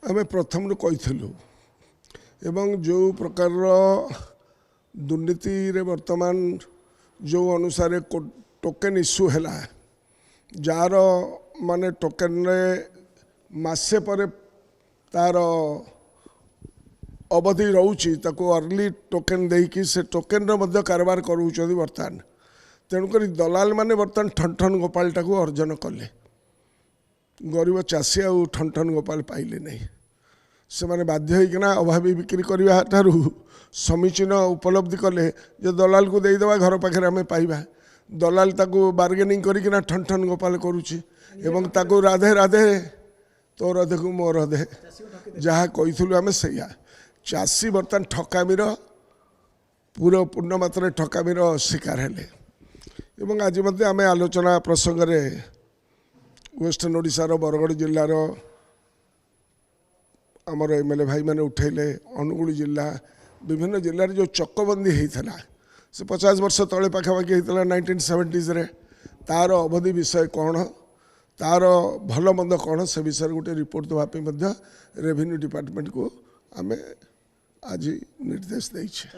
आमे प्रथम कहीलु एवं जो प्रकार दुर्नीति रे वर्तमान जो अनुसार टोकेन इश्यू है जार माने टोकेन रे मासे पर तार अवधि रोची ताको अर्ली टोकेन देकी से टोकेन रो कारबार करूचନ୍ତି बर्तमान तेणुक दलाल माने बर्तमान ठन ठन गोपाल टाको अर्जन कले गरीब चाषी आ ठन ठन गोपाल पाइले नहीं से माने बाध्य होइकिना अभावी बिक्री करवा ठारू समीचीन उपलब्धि कले जे दलाल को देदेवा घर पाखे आम पाइबा दलाल ताको बार्गेनिंग करिकिना ठन ठन गोपाल करुची एवं ताको राधे राधे तो राधे को मो राधे जहाँ कहीलु आम सैया चाषी बर्तमान ठकामीर पूरा पूर्ण मात्रा ठकामीर शिकार हेले एवं आज मध्य आम आलोचना प्रसंग रे वेस्टर्न ओडिशार बरगड़ जिल्लार आमर एमएलए भाई मैंने उठेले अनुगुल जिला विभिन्न जिले जो चकबंदी होता से 50 वर्ष तले पाखापाखि होता 1970s रे तार अवधि विषय कौन तार भल मंद कौन से विषय गोटे रिपोर्ट देवाई रेवेन्यू डिपार्टमेंट को आम आज निर्देश देइछे।